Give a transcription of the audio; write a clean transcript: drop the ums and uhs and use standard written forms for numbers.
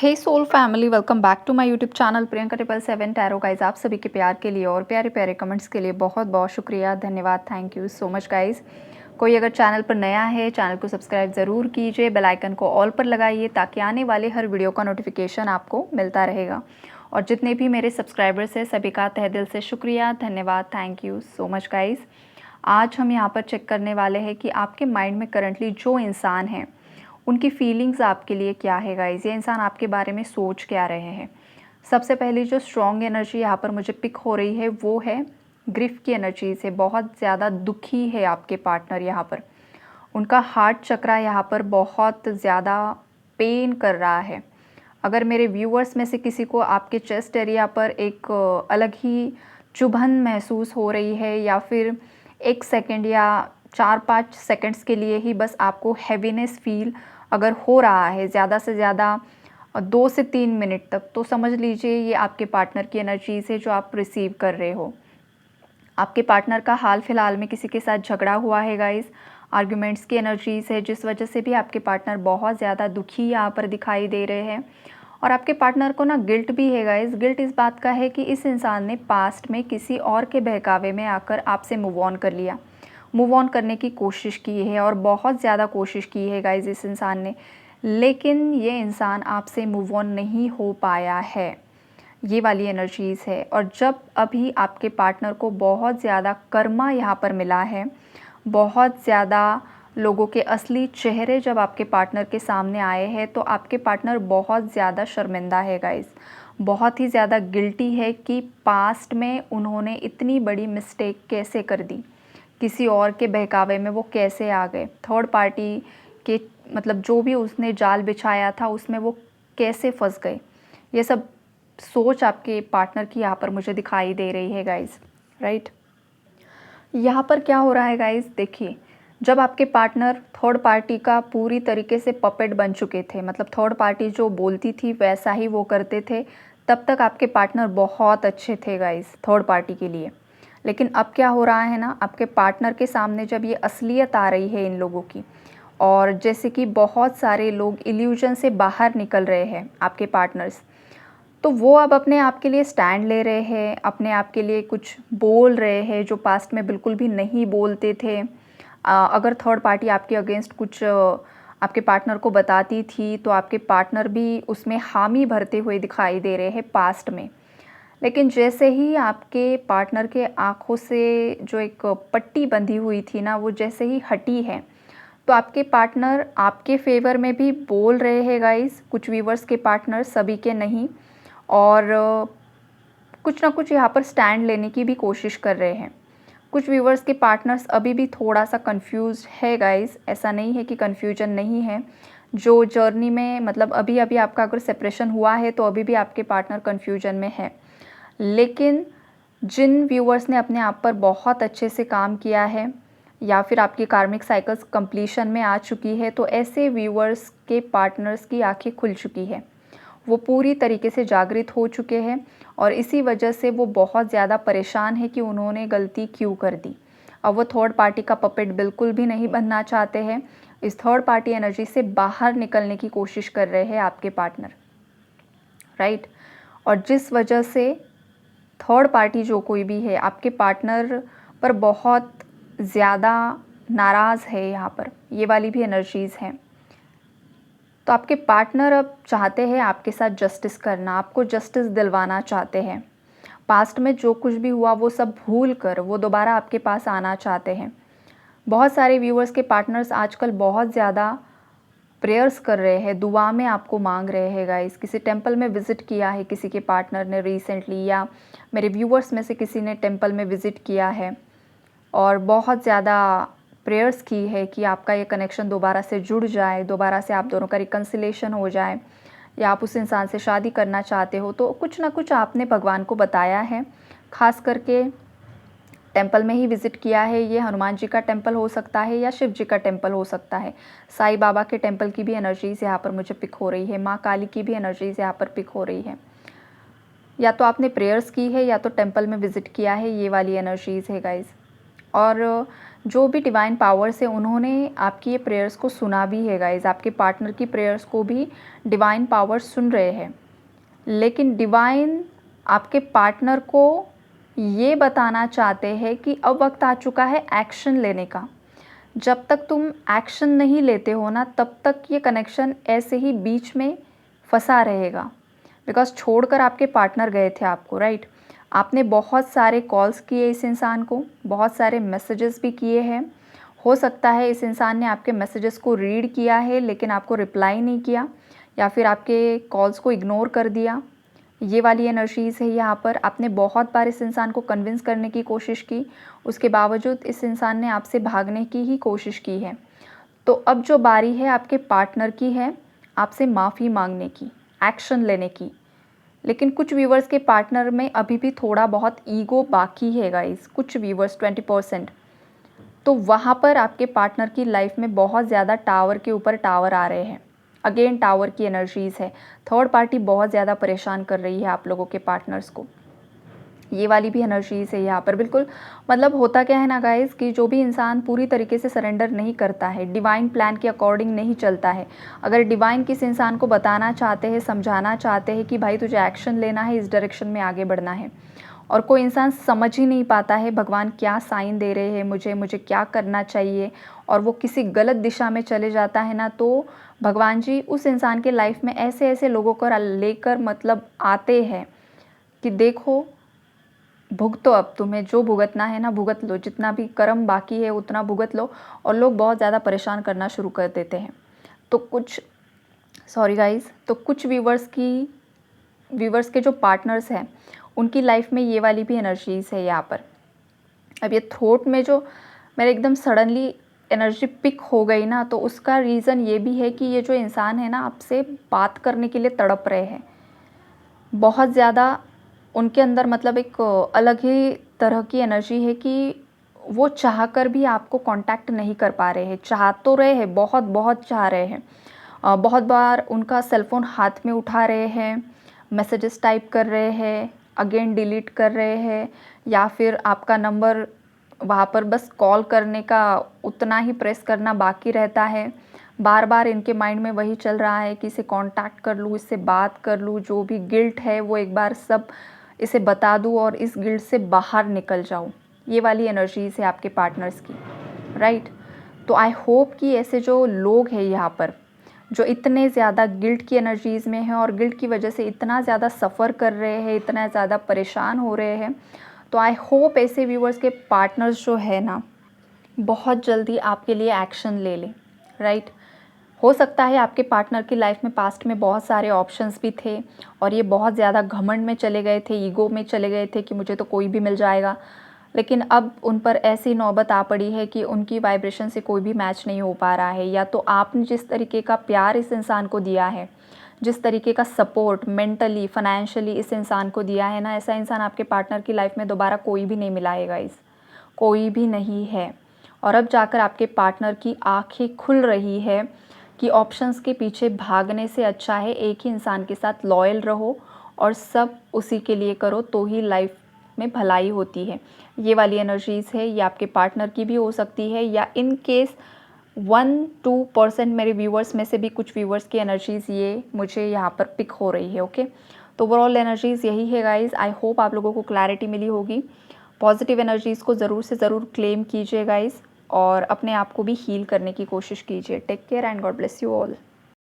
Hey soul family, welcome back to my YouTube channel Priyanka 777 tarot guys. आप सभी के प्यार के लिए और प्यारे प्यारे कमेंट्स के लिए बहुत बहुत शुक्रिया, धन्यवाद, thank you so much guys. कोई अगर चैनल पर नया है, चैनल को सब्सक्राइब ज़रूर कीजिए, बेल आइकन को ऑल पर लगाइए ताकि आने वाले हर वीडियो का नोटिफिकेशन आपको मिलता रहेगा। और जितने भी मेरे सब्सक्राइबर्स हैं सभी का तहे दिल से शुक्रिया, धन्यवाद, thank you so much guys. आज हम यहाँ पर चेक करने वाले हैं कि आपके माइंड में करंटली जो इंसान है उनकी फीलिंग्स आपके लिए क्या है गाइज, ये इंसान आपके बारे में सोच क्या रहे हैं। सबसे पहली जो स्ट्रॉन्ग एनर्जी यहाँ पर मुझे पिक हो रही है वो है ग्रिफ की एनर्जी से। बहुत ज़्यादा दुखी है आपके पार्टनर यहाँ पर, उनका हार्ट चक्रा यहाँ पर बहुत ज़्यादा पेन कर रहा है। अगर मेरे व्यूअर्स में से किसी को आपके चेस्ट एरिया पर एक अलग ही चुभन महसूस हो रही है या फिर 1 सेकेंड या 4-5 सेकेंड्स के लिए ही बस आपको हैवीनेस फील अगर हो रहा है ज़्यादा से ज़्यादा 2 से 3 मिनट तक, तो समझ लीजिए ये आपके पार्टनर की एनर्जीज़ है जो आप रिसीव कर रहे हो। आपके पार्टनर का हाल फिलहाल में किसी के साथ झगड़ा हुआ है गाइस, आर्ग्यूमेंट्स की एनर्जीज़ है जिस वजह से भी आपके पार्टनर बहुत ज़्यादा दुखी यहाँ पर दिखाई दे रहे हैं। और आपके पार्टनर को ना गिल्ट भी है गाइस। गिल्ट इस बात का है कि इस इंसान ने पास्ट में किसी और के बहकावे में आकर आपसे मूव ऑन कर लिया, मूव ऑन करने की कोशिश की है और बहुत ज़्यादा कोशिश की है गाइस इस इंसान ने, लेकिन ये इंसान आपसे मूव ऑन नहीं हो पाया है। ये वाली एनर्जीज़ है। और जब अभी आपके पार्टनर को बहुत ज़्यादा कर्मा यहाँ पर मिला है, बहुत ज़्यादा लोगों के असली चेहरे जब आपके पार्टनर के सामने आए हैं, तो आपके पार्टनर बहुत ज़्यादा शर्मिंदा है गाइस, बहुत ही ज़्यादा गिल्टी है कि पास्ट में उन्होंने इतनी बड़ी मिस्टेक कैसे कर दी, किसी और के बहकावे में वो कैसे आ गए, थर्ड पार्टी के मतलब जो भी उसने जाल बिछाया था उसमें वो कैसे फंस गए। ये सब सोच आपके पार्टनर की यहाँ पर मुझे दिखाई दे रही है गाइस, राइट। यहाँ पर क्या हो रहा है गाइस, देखिए, जब आपके पार्टनर थर्ड पार्टी का पूरी तरीके से पपेट बन चुके थे, मतलब थर्ड पार्टी जो बोलती थी वैसा ही वो करते थे, तब तक आपके पार्टनर बहुत अच्छे थे गाइस थर्ड पार्टी के लिए। लेकिन अब क्या हो रहा है ना, आपके पार्टनर के सामने जब ये असलियत आ रही है इन लोगों की, और जैसे कि बहुत सारे लोग इल्यूजन से बाहर निकल रहे हैं आपके पार्टनर्स, तो वो अब अपने आप के लिए स्टैंड ले रहे हैं, अपने आप के लिए कुछ बोल रहे हैं जो पास्ट में बिल्कुल भी नहीं बोलते थे। अगर थर्ड पार्टी आपके अगेंस्ट कुछ आपके पार्टनर को बताती थी तो आपके पार्टनर भी उसमें हामी भरते हुए दिखाई दे रहे हैं पास्ट में। लेकिन जैसे ही आपके पार्टनर के आँखों से जो एक पट्टी बंधी हुई थी ना, वो जैसे ही हटी है, तो आपके पार्टनर आपके फेवर में भी बोल रहे हैं गाइस, कुछ व्यूवर्स के पार्टनर, सभी के नहीं। और कुछ ना कुछ यहाँ पर स्टैंड लेने की भी कोशिश कर रहे हैं। कुछ व्यूवर्स के पार्टनर्स अभी भी थोड़ा सा कंफ्यूज है गाइस, ऐसा नहीं है कि कंफ्यूजन नहीं है। जो जर्नी में मतलब अभी अभी आपका अगर सेपरेशन हुआ है तो अभी भी आपके पार्टनर कंफ्यूजन में है। लेकिन जिन व्यूवर्स ने अपने आप पर बहुत अच्छे से काम किया है या फिर आपकी कार्मिक साइकिल्स कंप्लीशन में आ चुकी है, तो ऐसे व्यूवर्स के पार्टनर्स की आंखें खुल चुकी है, वो पूरी तरीके से जागृत हो चुके हैं। और इसी वजह से वो बहुत ज़्यादा परेशान है कि उन्होंने गलती क्यों कर दी। अब वो थर्ड पार्टी का पपेट बिल्कुल भी नहीं बनना चाहते हैं, इस थर्ड पार्टी एनर्जी से बाहर निकलने की कोशिश कर रहे हैं आपके पार्टनर, राइट। और जिस वजह से थर्ड पार्टी जो कोई भी है आपके पार्टनर पर बहुत ज़्यादा नाराज़ है, यहाँ पर ये वाली भी एनर्जीज़ हैं। तो आपके पार्टनर अब चाहते हैं आपके साथ जस्टिस करना, आपको जस्टिस दिलवाना चाहते हैं। पास्ट में जो कुछ भी हुआ वो सब भूल कर वो दोबारा आपके पास आना चाहते हैं। बहुत सारे व्यूअर्स के पार्टनर्स आजकल बहुत ज़्यादा प्रेयर्स कर रहे हैं, दुआ में आपको मांग रहे हैं गाइस। किसी टेंपल में विज़िट किया है किसी के पार्टनर ने रिसेंटली, या मेरे व्यूअर्स में से किसी ने टेंपल में विज़िट किया है और बहुत ज़्यादा प्रेयर्स की है कि आपका ये कनेक्शन दोबारा से जुड़ जाए, दोबारा से आप दोनों का रिकन्सिलेशन हो जाए, या आप उस इंसान से शादी करना चाहते हो, तो कुछ ना कुछ आपने भगवान को बताया है। ख़ास करके टेंपल में ही विज़िट किया है, ये हनुमान जी का टेंपल हो सकता है या शिव जी का टेंपल हो सकता है। साईं बाबा के टेंपल की भी एनर्जीज़ यहाँ पर मुझे पिक हो रही है, माँ काली की भी एनर्जीज़ यहाँ पर पिक हो रही है। या तो आपने प्रेयर्स की है या तो टेंपल में विज़िट किया है, ये वाली एनर्जीज़ है गाइज़। और जो भी डिवाइन पावर्स है उन्होंने आपकी ये प्रेयर्स को सुना भी है गाइज़। आपके पार्टनर की प्रेयर्स को भी डिवाइन पावर्स सुन रहे हैं। लेकिन डिवाइन आपके पार्टनर को ये बताना चाहते हैं कि अब वक्त आ चुका है एक्शन लेने का। जब तक तुम एक्शन नहीं लेते हो ना, तब तक ये कनेक्शन ऐसे ही बीच में फंसा रहेगा। बिकॉज़ छोड़कर आपके पार्टनर गए थे आपको, राइट। आपने बहुत सारे कॉल्स किए इस इंसान को, बहुत सारे मैसेजेस भी किए हैं। हो सकता है इस इंसान ने आपके मैसेजेस को रीड किया है लेकिन आपको रिप्लाई नहीं किया, या फिर आपके कॉल्स को इग्नोर कर दिया। ये वाली एनर्जीज़ है यहाँ पर। आपने बहुत बार इस इंसान को कन्विंस करने की कोशिश की, उसके बावजूद इस इंसान ने आपसे भागने की ही कोशिश की है। तो अब जो बारी है आपके पार्टनर की है आपसे माफ़ी मांगने की, एक्शन लेने की। लेकिन कुछ व्यूवर्स के पार्टनर में अभी भी थोड़ा बहुत ईगो बाकी है गाइस, कुछ व्यूवर्स 20%। तो वहाँ पर आपके पार्टनर की लाइफ में बहुत ज़्यादा टावर के ऊपर टावर आ रहे हैं। अगेन टावर की एनर्जीज़ है। थर्ड पार्टी बहुत ज़्यादा परेशान कर रही है आप लोगों के पार्टनर्स को। ये वाली भी एनर्जीज़ है यहाँ पर। बिल्कुल मतलब होता क्या है ना गाइज़ कि जो भी इंसान पूरी तरीके से सरेंडर नहीं करता है, डिवाइन प्लान के अकॉर्डिंग नहीं चलता है, अगर डिवाइन किस इंसान को बताना चाहते हैं, समझाना चाहते हैं कि भाई तुझे एक्शन लेना है, इस डायरेक्शन में आगे बढ़ना है, और कोई इंसान समझ ही नहीं पाता है भगवान क्या साइन दे रहे हैं मुझे क्या करना चाहिए, और वो किसी गलत दिशा में चले जाता है ना, तो भगवान जी उस इंसान के लाइफ में ऐसे ऐसे लोगों को लेकर मतलब आते हैं कि देखो भुगतो, अब तुम्हें जो भुगतना है ना भुगत लो, जितना भी कर्म बाकी है उतना भुगत लो। और लोग बहुत ज़्यादा परेशान करना शुरू कर देते हैं। तो कुछ सॉरी गाइज़, तो कुछ व्यूवर्स के जो पार्टनर्स हैं उनकी लाइफ में ये वाली भी एनर्जीज़ है यहाँ पर। अब ये थ्रोट में जो मेरे एकदम सडनली एनर्जी पिक हो गई ना, तो उसका रीज़न ये भी है कि ये जो इंसान है ना आपसे बात करने के लिए तड़प रहे हैं बहुत ज़्यादा। उनके अंदर मतलब एक अलग ही तरह की एनर्जी है कि वो चाहकर भी आपको कांटेक्ट नहीं कर पा रहे हैं। चाह तो रहे हैं, बहुत बहुत चाह रहे हैं। बहुत बार उनका सेलफ़ोन हाथ में उठा रहे हैं, मैसेजेस टाइप कर रहे हैं, अगेन डिलीट कर रहे हैं, या फिर आपका नंबर वहाँ पर बस कॉल करने का उतना ही प्रेस करना बाकी रहता है। बार बार इनके माइंड में वही चल रहा है कि इसे कांटेक्ट कर लूँ, इससे बात कर लूँ, जो भी गिल्ट है वो एक बार सब इसे बता दूँ और इस गिल्ट से बाहर निकल जाऊँ। ये वाली एनर्जीज़ है आपके पार्टनर्स की, राइट। तो आई होप कि ऐसे जो लोग हैं यहाँ पर जो इतने ज़्यादा गिल्ट की एनर्जीज़ में हैं और गिल्ट की वजह से इतना ज़्यादा सफ़र कर रहे हैं, इतना ज़्यादा परेशान हो रहे हैं, तो आई होप ऐसे व्यूवर्स के पार्टनर्स जो है ना बहुत जल्दी आपके लिए एक्शन ले लें, राइट। हो सकता है आपके पार्टनर की लाइफ में पास्ट में बहुत सारे ऑप्शंस भी थे और ये बहुत ज़्यादा घमंड में चले गए थे, ईगो में चले गए थे कि मुझे तो कोई भी मिल जाएगा। लेकिन अब उन पर ऐसी नौबत आ पड़ी है कि उनकी वाइब्रेशन से कोई भी मैच नहीं हो पा रहा है। या तो आपने जिस तरीके का प्यार इस इंसान को दिया है, जिस तरीके का सपोर्ट मेंटली फाइनेंशियली इस इंसान को दिया है ना, ऐसा इंसान आपके पार्टनर की लाइफ में दोबारा कोई भी नहीं मिला है गाइस, कोई भी नहीं है। और अब जाकर आपके पार्टनर की आंखें खुल रही है कि ऑप्शंस के पीछे भागने से अच्छा है एक ही इंसान के साथ लॉयल रहो और सब उसी के लिए करो, तो ही लाइफ में भलाई होती है। ये वाली एनर्जीज़ है, ये आपके पार्टनर की भी हो सकती है, या इन केस 1-2% मेरे व्यूवर्स में से भी कुछ व्यूवर्स की एनर्जीज़ ये मुझे यहाँ पर पिक हो रही है। ओके, तो ओवरऑल एनर्जीज़ यही है गाइज़। आई होप आप लोगों को क्लैरिटी मिली होगी। पॉजिटिव एनर्जीज़ को ज़रूर से ज़रूर क्लेम कीजिए गाइज़, और अपने आप को भी हील करने की कोशिश कीजिए। Take care and God bless you all.